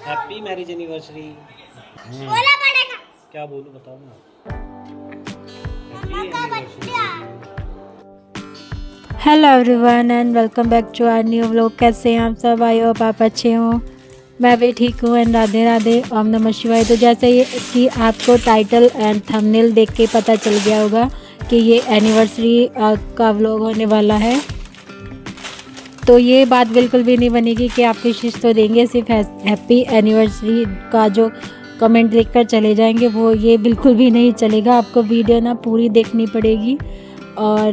Happy marriage anniversary. बोला पड़ेगा। क्या बोलूं बताओ ना। Hello everyone and welcome back to our new vlog. कैसे हैं आप सब? आई होप आप अच्छे हों। मैं भी ठीक हूँ एंड राधे राधे, ओम नमः शिवाय। तो जैसे ये कि आपको टाइटल एंड थंबनेल देख के पता चल गया होगा कि ये एनिवर्सरी का व्लॉग होने वाला है। तो ये बात बिल्कुल भी नहीं बनेगी कि आप विशेष तो देंगे, सिर्फ हैप्पी एनिवर्सरी का जो कमेंट देखकर चले जाएंगे वो ये बिल्कुल भी नहीं चलेगा। आपको वीडियो ना पूरी देखनी पड़ेगी। और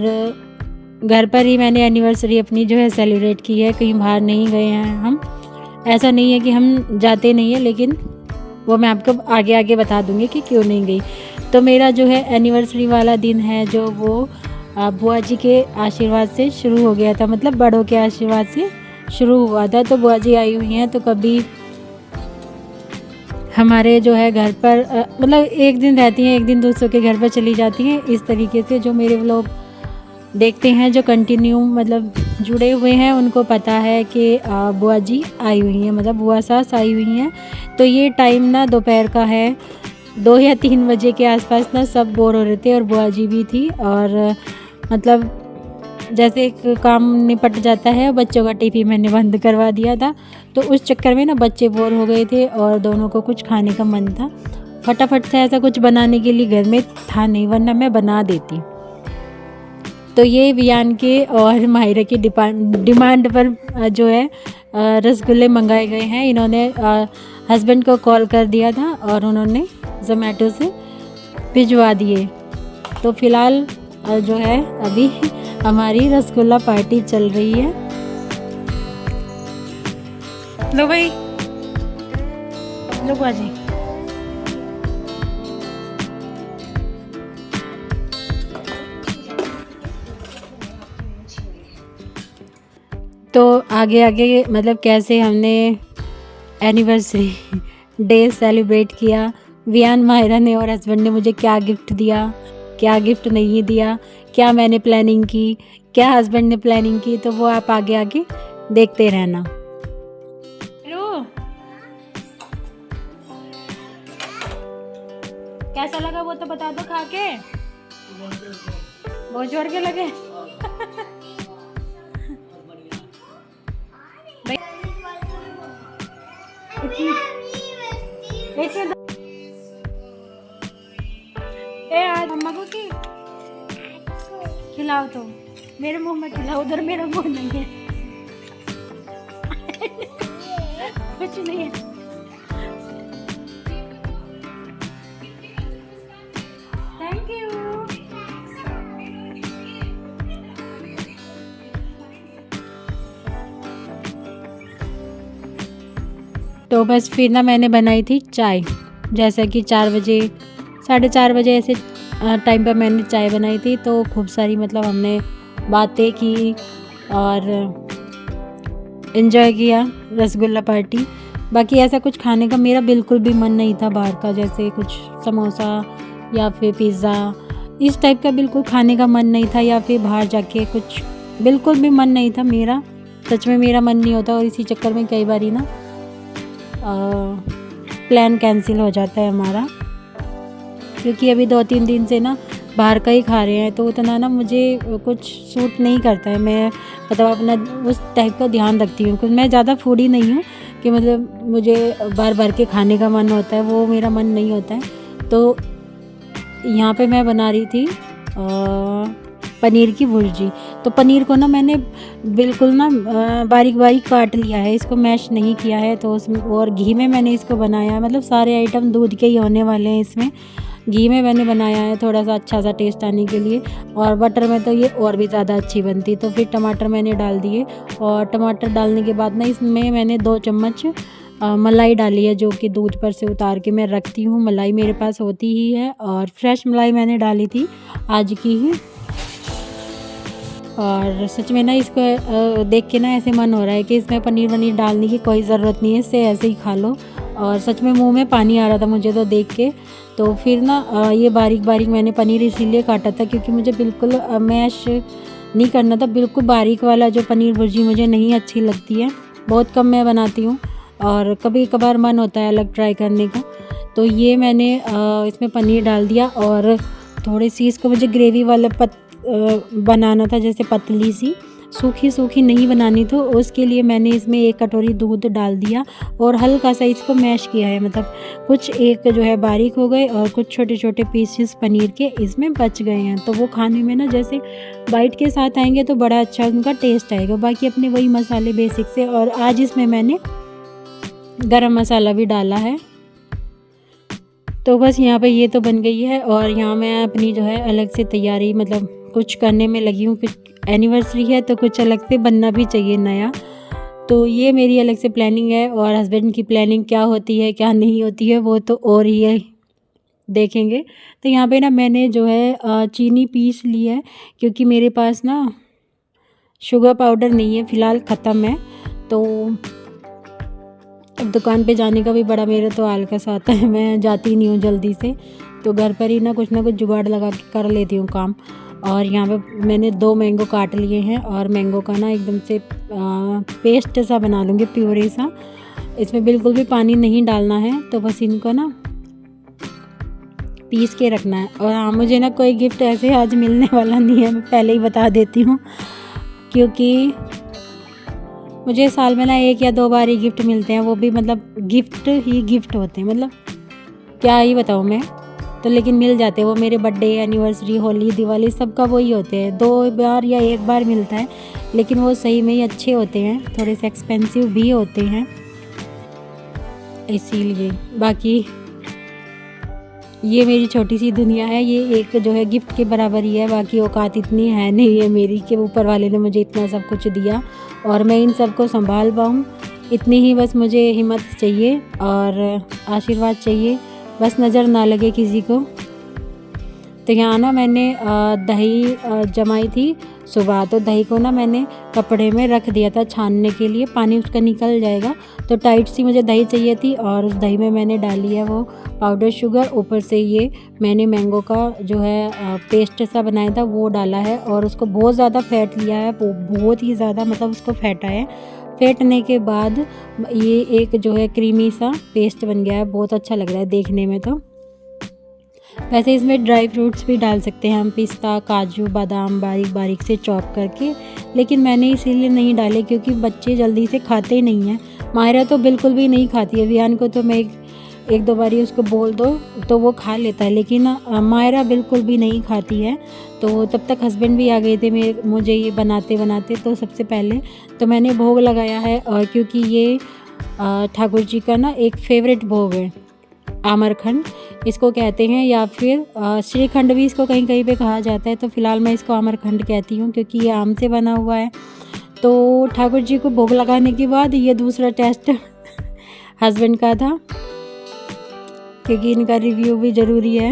घर पर ही मैंने एनिवर्सरी अपनी जो है सेलिब्रेट की है, कहीं बाहर नहीं गए हैं हम। ऐसा नहीं है कि हम जाते नहीं हैं, लेकिन वो मैं आपको आगे आगे बता दूंगी कि क्यों नहीं गई। तो मेरा जो है एनिवर्सरी वाला दिन है जो वो बुआ जी के आशीर्वाद से शुरू हो गया था, मतलब बड़ों के आशीर्वाद से शुरू हुआ था। तो बुआ जी आई हुई हैं, तो कभी हमारे जो है घर पर मतलब एक दिन रहती हैं, एक दिन दूसरों के घर पर चली जाती हैं। इस तरीके से जो मेरे लोग देखते हैं, जो कंटिन्यू मतलब जुड़े हुए हैं, उनको पता है कि बुआ जी आई हुई हैं, मतलब बुआ सास आई हुई हैं। तो ये टाइम ना दोपहर का है, 2 या 3 बजे के आसपास ना सब बोर हो रहे थे और बुआ जी भी थी। और मतलब जैसे एक काम निपट जाता है, बच्चों का टीवी मैंने बंद करवा दिया था, तो उस चक्कर में ना बच्चे बोर हो गए थे और दोनों को कुछ खाने का मन था। फटाफट से ऐसा कुछ बनाने के लिए घर में था नहीं, वरना मैं बना देती। तो ये वियान के और माहिरा की डिमांड पर जो है रसगुल्ले मंगाए गए हैं। इन्होंने हस्बैंड को कॉल कर दिया था और उन्होंने ज़ोमैटो से भिजवा दिए। तो फ़िलहाल जो है अभी हमारी रसगुल्ला पार्टी चल रही है। लो भाई, लो बाजी। तो आगे आगे मतलब कैसे हमने एनिवर्सरी डे सेलिब्रेट किया, वियान माहिरा ने और हस्बैंड ने मुझे क्या गिफ्ट दिया, क्या गिफ्ट नहीं दिया, क्या मैंने प्लानिंग की, क्या हस्बैंड ने प्लानिंग की, तो वो आप आगे आगे देखते रहना। हेलो, कैसा लगा वो तो बता दो खा के। बहुत जोर के लगे। आज मम्मा को की खिलाओ, तो मेरे मुंह में खिलाओ, उधर मेरा मुंह नहीं है। कुछ नहीं है। Thank you. तो बस फिर ना मैंने बनाई थी चाय, जैसा कि 4 बजे 4:30 बजे ऐसे टाइम पर मैंने चाय बनाई थी। तो खूब सारी मतलब हमने बातें की और इन्जॉय किया रसगुल्ला पार्टी। बाकी ऐसा कुछ खाने का मेरा बिल्कुल भी मन नहीं था बाहर का, जैसे कुछ समोसा या फिर पिज़्ज़ा, इस टाइप का बिल्कुल खाने का मन नहीं था, या फिर बाहर जाके कुछ बिल्कुल भी मन नहीं था मेरा। सच में मेरा मन नहीं होता और इसी चक्कर में कई बार ना प्लान कैंसिल हो जाता है हमारा, क्योंकि अभी 2-3 दिन से ना बाहर का ही खा रहे हैं, तो उतना ना मुझे कुछ सूट नहीं करता है। मैं मतलब अपना उस टाइप का ध्यान रखती हूँ, क्योंकि मैं ज़्यादा फूडी नहीं हूँ कि मतलब मुझे बार बार के खाने का मन होता है, वो मेरा मन नहीं होता है। तो यहाँ पे मैं बना रही थी पनीर की भुर्जी। तो पनीर को ना मैंने बिल्कुल ना बारीक बारीक काट लिया है, इसको मैश नहीं किया है। तो उसमें और घी में मैंने इसको बनाया, मतलब सारे आइटम दूध के ही होने वाले हैं, इसमें घी में मैंने बनाया है थोड़ा सा अच्छा सा टेस्ट आने के लिए। और बटर में तो ये और भी ज़्यादा अच्छी बनती। तो फिर टमाटर मैंने डाल दिए, और टमाटर डालने के बाद ना इसमें मैंने 2 चम्मच मलाई डाली है, जो कि दूध पर से उतार के मैं रखती हूँ। मलाई मेरे पास होती ही है और फ्रेश मलाई मैंने डाली थी आज की ही। और सच में ना इसको देख के ना ऐसे मन हो रहा है कि इसमें पनीर वनीर डालने की कोई ज़रूरत नहीं है, इससे ऐसे ही खा लो। और सच में मुंह में पानी आ रहा था मुझे तो देख के। तो फिर ना ये बारीक बारीक मैंने पनीर इसीलिए काटा था क्योंकि मुझे बिल्कुल मैश नहीं करना था, बिल्कुल बारीक वाला जो पनीर भुर्जी मुझे नहीं अच्छी लगती है, बहुत कम मैं बनाती हूँ। और कभी कभार मन होता है अलग ट्राई करने का। तो ये मैंने इसमें पनीर डाल दिया और थोड़ी सी इसको मुझे ग्रेवी वाला बनाना था, जैसे पतली सी, सूखी सूखी नहीं बनानी, तो उसके लिए मैंने इसमें 1 कटोरी दूध डाल दिया और हल्का सा इसको मैश किया है। मतलब कुछ एक जो है बारीक हो गए और कुछ छोटे छोटे पीसेस पनीर के इसमें बच गए हैं। तो वो खाने में ना जैसे बाइट के साथ आएंगे तो बड़ा अच्छा उनका टेस्ट आएगा। बाकी अपने वही मसाले बेसिक से, और आज इसमें मैंने गरम मसाला भी डाला है। तो बस यहाँ पे ये तो बन गई है और यहाँ मैं अपनी जो है अलग से तैयारी मतलब कुछ करने में लगी हूँ। कुछ एनिवर्सरी है तो कुछ अलग से बनना भी चाहिए नया। तो ये मेरी अलग से प्लानिंग है, और हस्बैंड की प्लानिंग क्या होती है क्या नहीं होती है वो तो और ही देखेंगे। तो यहाँ पे ना मैंने जो है चीनी पीस ली है, क्योंकि मेरे पास ना शुगर पाउडर नहीं है, फ़िलहाल ख़त्म है। तो अब दुकान पे जाने का भी बड़ा मेरे तो आलस आता है, मैं जाती नहीं हूँ जल्दी से। तो घर पर ही ना कुछ जुगाड़ लगा के कर लेती हूँ काम। और यहाँ पे मैंने 2 मैंगो काट लिए हैं और मैंगो का ना एकदम से पेस्ट सा बना लूँगी, प्यूरी सा। इसमें बिल्कुल भी पानी नहीं डालना है, तो बस इनको ना पीस के रखना है। और हाँ, मुझे ना कोई गिफ्ट ऐसे आज मिलने वाला नहीं है, मैं पहले ही बता देती हूँ, क्योंकि मुझे साल में ना 1 या 2 बार ही गिफ्ट मिलते हैं, वो भी मतलब गिफ्ट ही गिफ्ट होते हैं, मतलब क्या ही बताऊँ मैं। तो लेकिन मिल जाते हैं वो, मेरे बर्थडे, एनिवर्सरी, होली, दिवाली सबका वही होते हैं। 2 बार या 1 बार मिलता है, लेकिन वो सही में ही अच्छे होते हैं, थोड़े से एक्सपेंसिव भी होते हैं इसीलिए। बाकी ये मेरी छोटी सी दुनिया है, ये एक जो है गिफ्ट के बराबर ही है। बाकी औकात इतनी है नहीं है मेरी कि ऊपर वाले ने मुझे इतना सब कुछ दिया और मैं इन सब को संभाल पाऊँ। इतनी ही बस मुझे हिम्मत चाहिए और आशीर्वाद चाहिए, बस नज़र ना लगे किसी को। तो यहाँ ना मैंने दही जमाई थी सुबह, तो दही को ना मैंने कपड़े में रख दिया था छानने के लिए, पानी उसका निकल जाएगा। तो टाइट सी मुझे दही चाहिए थी और उस दही में मैंने डाली है वो पाउडर शुगर, ऊपर से ये मैंने मैंगो का जो है पेस्ट सा बनाया था वो डाला है। और उसको बहुत ज़्यादा फेंट लिया है, बहुत ही ज़्यादा, मतलब उसको फेंटा है। फेंटने के बाद ये एक जो है क्रीमी सा पेस्ट बन गया है, बहुत अच्छा लग रहा है देखने में। तो वैसे इसमें ड्राई फ्रूट्स भी डाल सकते हैं हम, पिस्ता, काजू, बादाम बारीक बारीक से चॉप करके, लेकिन मैंने इसीलिए नहीं डाले क्योंकि बच्चे जल्दी से खाते ही नहीं हैं। मायरा तो बिल्कुल भी नहीं खाती है, वियान को तो मैं एक दो बारी उसको बोल दो तो वो खा लेता है, लेकिन मायरा बिल्कुल भी नहीं खाती है। तो तब तक हस्बैंड भी आ गए थे मुझे ये बनाते बनाते। तो सबसे पहले तो मैंने भोग लगाया है, और क्योंकि ये ठाकुर जी का ना एक फेवरेट भोग है, आमरखंड इसको कहते हैं, या फिर श्रीखंड भी इसको कहीं कहीं पे कहा जाता है। तो फिलहाल मैं इसको आमरखंड कहती हूँ क्योंकि ये आम से बना हुआ है। तो ठाकुर जी को भोग लगाने के बाद ये दूसरा टेस्ट हस्बैंड का था, क्योंकि इनका रिव्यू भी ज़रूरी है।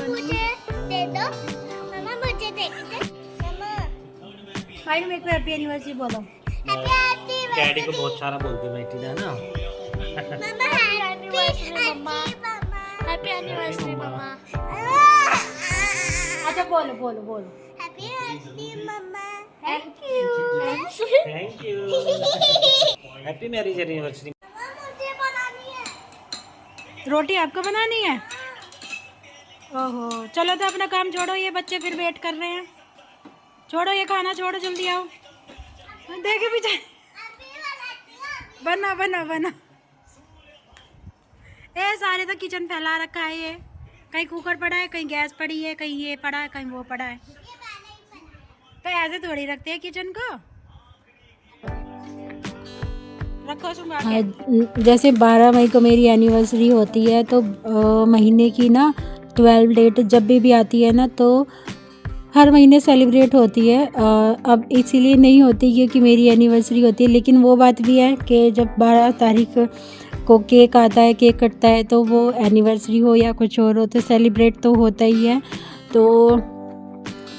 मुझे दे दो मम्मा, मुझे दे दो मम्मा। भाई मेरे को हैप्पी एनिवर्सरी बोलो। डैडी को बहुत सारा बोलती बेटी ना ना। Mamma happy anniversary mamma, happy anniversary mamma. अच्छा बोलो बोलो बोलो। Happy anniversary mamma, thank you. Thank you. Happy marriage anniversary. मुझे बनानी है रोटी आपको बनानी है? ओहो, चलो तो अपना काम छोड़ो, ये बच्चे फिर वेट कर रहे हैं। छोड़ो ये खाना, छोड़ो जल्दी आओ। देखे पीछे, बना बना बना। ए सारे तो किचन फैला रखा है, ये कहीं कुकर पड़ा है, कहीं गैस पड़ी है, कहीं ये पड़ा है, कहीं वो पड़ा है। तो ऐसे थोड़ी रखते हैं किचन को, रखो सुंगा के। जैसे 12 मई को मेरी एनिवर्सरी होती है, तो महीने की ना 12 डेट जब भी आती है ना, तो हर महीने सेलिब्रेट होती है। अब इसीलिए नहीं होती क्योंकि मेरी एनिवर्सरी होती है, लेकिन वो बात भी है कि जब 12 तारीख को केक आता है, केक कटता है, तो वो एनिवर्सरी हो या कुछ और हो तो सेलिब्रेट तो होता ही है। तो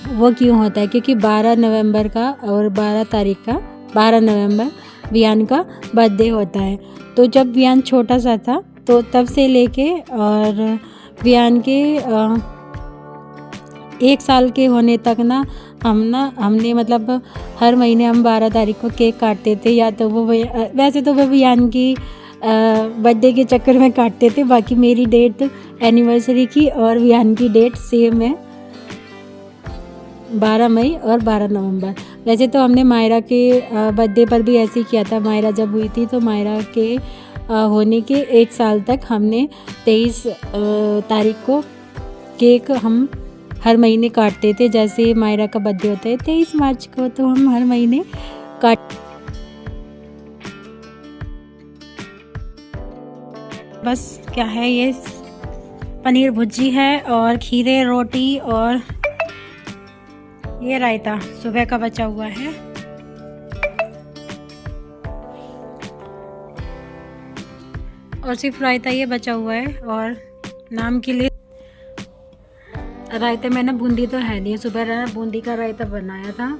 वो क्यों होता है? क्योंकि 12 नवंबर का और 12 तारीख का 12 नवंबर वियान का बर्थडे होता है। तो जब वियान छोटा सा था तो तब से लेके और वियान के 1 साल के होने तक ना हमने मतलब हर महीने हम 12 तारीख को केक काटते थे, या तो वो वैसे तो वो वियान की बर्थडे के चक्कर में काटते थे, बाकी मेरी डेट एनिवर्सरी की और वियान की डेट सेम है, 12 मई और 12 नवंबर। वैसे तो हमने मायरा के बर्थडे पर भी ऐसे ही किया था। मायरा जब हुई थी तो मायरा के होने के 1 साल तक हमने 23 तारीख को केक हम हर महीने काटते थे। जैसे मायरा का बर्थडे होता है 23 मार्च को, तो हम हर महीने काट बस क्या है, ये पनीर भुर्जी है और खीरे रोटी और ये रायता सुबह का बचा हुआ है। और सिर्फ रायता ये बचा हुआ है, और नाम के लिए रायते में ना बूंदी तो है नहीं, सुबह ना बूंदी का रायता बनाया था,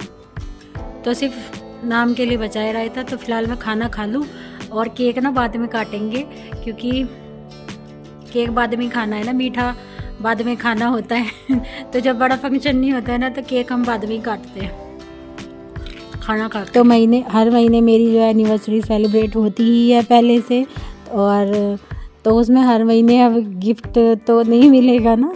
तो सिर्फ नाम के लिए बचा है रायता। तो फिलहाल मैं खाना खा लूँ, और केक ना बाद में काटेंगे, क्योंकि केक बाद में खाना है ना, मीठा बाद में खाना होता है तो जब बड़ा फंक्शन नहीं होता है ना, तो केक हम बाद में ही काटते हैं खाना खा। तो हर महीने मेरी जो है एनिवर्सरी सेलिब्रेट होती ही है पहले से, और तो उसमें हर महीने अब गिफ्ट तो नहीं मिलेगा ना,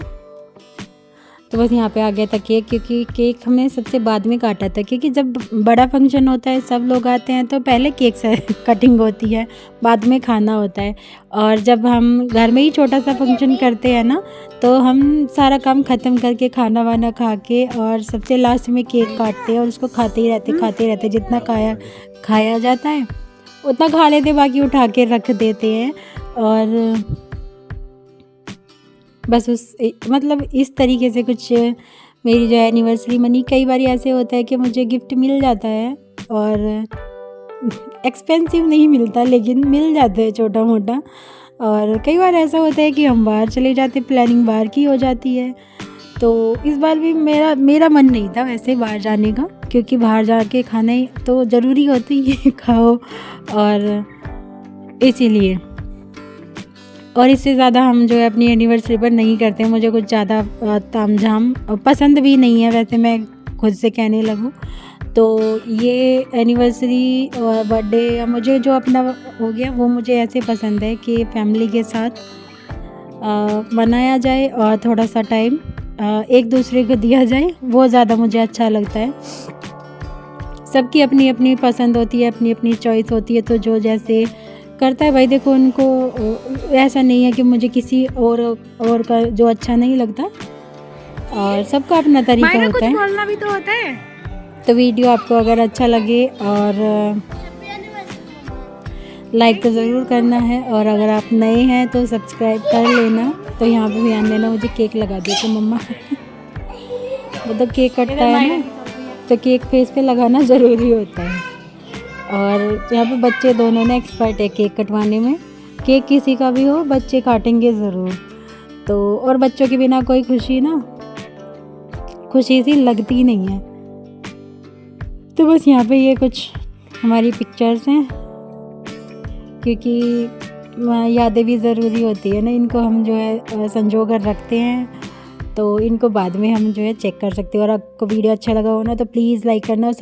तो बस यहाँ पे आ गया था केक, क्योंकि केक हमने सबसे बाद में काटा था, क्योंकि जब बड़ा फंक्शन होता है सब लोग आते हैं तो पहले केक से कटिंग होती है, बाद में खाना होता है। और जब हम घर में ही छोटा सा फंक्शन करते हैं ना, तो हम सारा काम ख़त्म करके खाना वाना खा के और सबसे लास्ट में केक काटते हैं, और उसको खाते ही रहते जितना खाया जाता है उतना खा लेते, बाकी उठा के रख देते हैं। और बस मतलब इस तरीके से कुछ मेरी जो है एनिवर्सरी मनी। कई बार ऐसे होता है कि मुझे गिफ्ट मिल जाता है, और एक्सपेंसिव नहीं मिलता लेकिन मिल जाता है छोटा मोटा, और कई बार ऐसा होता है कि हम बाहर चले जाते, प्लानिंग बाहर की हो जाती है। तो इस बार भी मेरा मन नहीं था वैसे बाहर जाने का, क्योंकि बाहर जाके खाना ही तो ज़रूरी होती है खाओ, और इसीलिए। और इससे ज़्यादा हम जो है अपनी एनिवर्सरी पर नहीं करते। मुझे कुछ ज़्यादा तामझाम पसंद भी नहीं है, वैसे मैं खुद से कहने लगूँ तो। ये एनिवर्सरी और बर्थडे मुझे जो अपना हो गया वो मुझे ऐसे पसंद है कि फैमिली के साथ मनाया जाए, और थोड़ा सा टाइम एक दूसरे को दिया जाए, वो ज़्यादा मुझे अच्छा लगता है। सबकी अपनी अपनी पसंद होती है, अपनी अपनी चॉइस होती है, तो जो जैसे करता है भाई देखो, उनको ऐसा नहीं है कि मुझे किसी और का जो अच्छा नहीं लगता, और सबका अपना तरीका होता है। बोलना भी तो होता है। तो वीडियो आपको अगर अच्छा लगे और लाइक तो ज़रूर करना है, और अगर आप नए हैं तो सब्सक्राइब कर लेना। तो यहाँ पे ध्यान देना, मुझे केक लगा देते मम्मा मतलब केक कटता है ना, तो केक फेस पे लगाना ज़रूरी होता है। और यहाँ पे बच्चे दोनों ने एक्सपर्ट है केक कटवाने में। केक किसी का भी हो, बच्चे काटेंगे ज़रूर। तो और बच्चों के बिना कोई खुशी सी लगती नहीं है। तो बस यहाँ पे ये कुछ हमारी पिक्चर्स हैं, क्योंकि यादें भी ज़रूरी होती है ना, इनको हम जो है संजो कर रखते हैं, तो इनको बाद में हम जो है चेक कर सकते हैं। और आपको वीडियो अच्छा लगा हो ना, तो प्लीज़ लाइक करना और